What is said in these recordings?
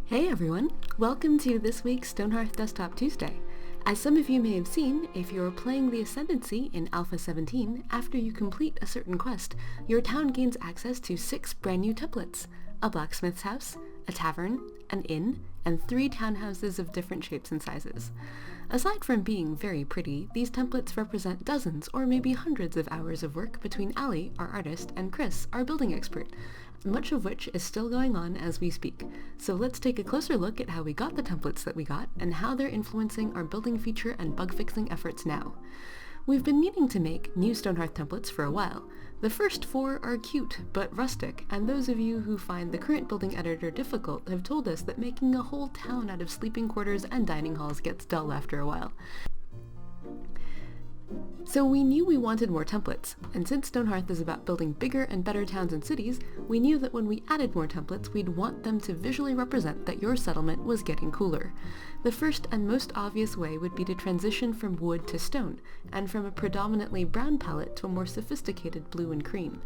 Hey everyone! Welcome to this week's Stonehearth Desktop Tuesday. As some of you may have seen, if you're playing the Ascendancy in Alpha 17, after you complete a certain quest, your town gains access to 6 brand new templates: a blacksmith's house, a tavern, an inn, and 3 townhouses of different shapes and sizes. Aside from being very pretty, these templates represent dozens or maybe hundreds of hours of work between Ali, our artist, and Chris, our building expert, much of which is still going on as we speak. So let's take a closer look at how we got the templates that we got and how they're influencing our building feature and bug fixing efforts now. We've been meaning to make new Stonehearth templates for a while. The first 4 are cute, but rustic, and those of you who find the current building editor difficult have told us that making a whole town out of sleeping quarters and dining halls gets dull after a while. So we knew we wanted more templates, and since Stonehearth is about building bigger and better towns and cities, we knew that when we added more templates, we'd want them to visually represent that your settlement was getting cooler. The first and most obvious way would be to transition from wood to stone, and from a predominantly brown palette to a more sophisticated blue and cream.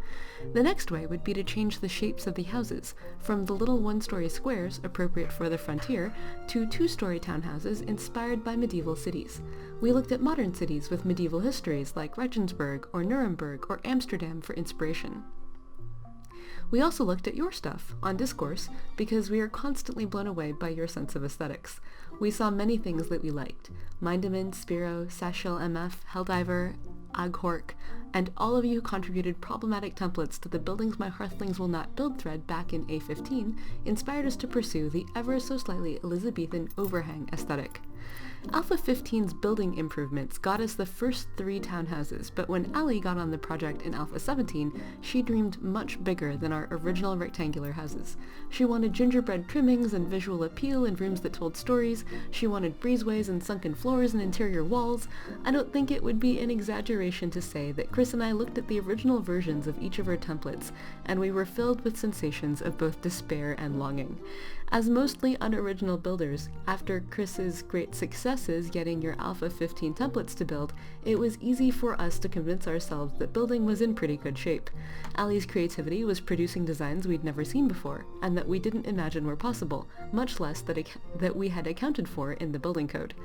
The next way would be to change the shapes of the houses, from the little one-story squares appropriate for the frontier, to 2-story townhouses inspired by medieval cities. We looked at modern cities with medieval histories like Regensburg or Nuremberg or Amsterdam for inspiration. We also looked at your stuff on Discourse because we are constantly blown away by your sense of aesthetics. We saw many things that we liked: Mindeman, Spiro, Sashil MF, Helldiver, Aghork, and all of you who contributed problematic templates to the Buildings My Hearthlings Will Not Build thread back in A15 inspired us to pursue the ever so slightly Elizabethan overhang aesthetic. Alpha 15's building improvements got us the first 3 townhouses, but when Ali got on the project in Alpha 17, she dreamed much bigger than our original rectangular houses. She wanted gingerbread trimmings and visual appeal and rooms that told stories. She wanted breezeways and sunken floors and interior walls. I don't think it would be an exaggeration to say that Chris and I looked at the original versions of each of her templates, and we were filled with sensations of both despair and longing. As mostly unoriginal builders, after Chris's great successes getting your Alpha 15 templates to build, it was easy for us to convince ourselves that building was in pretty good shape. Ali's creativity was producing designs we'd never seen before, and that we didn't imagine were possible, much less that we had accounted for in the building code.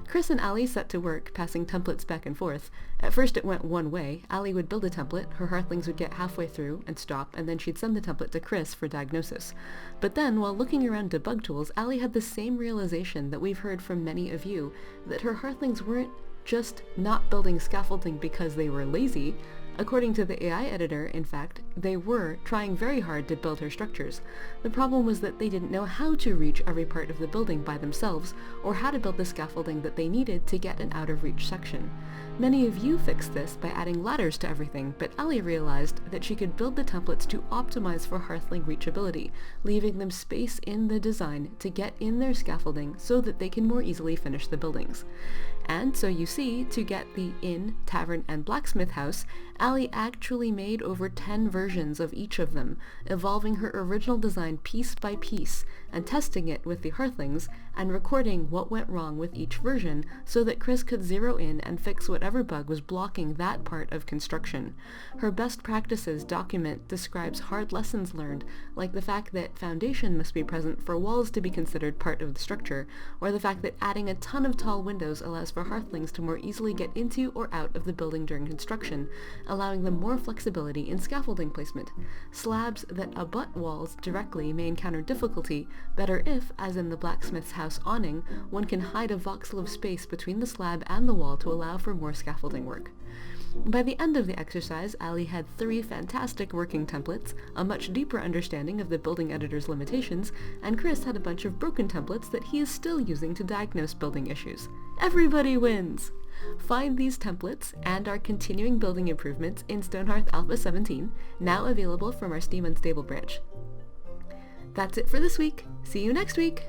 Chris and Ali set to work, passing templates back and forth. At first it went one way. Ali would build a template, her Hearthlings would get halfway through and stop, and then she'd send the template to Chris for diagnosis. But then, while looking around debug tools, Ali had the same realization that we've heard from many of you, that her Hearthlings weren't just not building scaffolding because they were lazy. According to the AI editor, in fact, they were trying very hard to build her structures. The problem was that they didn't know how to reach every part of the building by themselves, or how to build the scaffolding that they needed to get an out-of-reach section. Many of you fixed this by adding ladders to everything, but Ali realized that she could build the templates to optimize for Hearthling reachability, leaving them space in the design to get in their scaffolding so that they can more easily finish the buildings. And so you see, to get the inn, tavern, and blacksmith house, Ali actually made over 10 versions of each of them, evolving her original design piece by piece, and testing it with the Hearthlings, and recording what went wrong with each version, so that Chris could zero in and fix whatever bug was blocking that part of construction. Her best practices document describes hard lessons learned, like the fact that foundation must be present for walls to be considered part of the structure, or the fact that adding a ton of tall windows allows for Hearthlings to more easily get into or out of the building during construction, allowing them more flexibility in scaffolding placement. Slabs that abut walls directly may encounter difficulty, better if, as in the blacksmith's house awning, one can hide a voxel of space between the slab and the wall to allow for more scaffolding work. By the end of the exercise, Ali had 3 fantastic working templates, a much deeper understanding of the building editor's limitations, and Chris had a bunch of broken templates that he is still using to diagnose building issues. Everybody wins! Find these templates and our continuing building improvements in Stonehearth Alpha 17, now available from our Steam Unstable branch. That's it for this week. See you next week!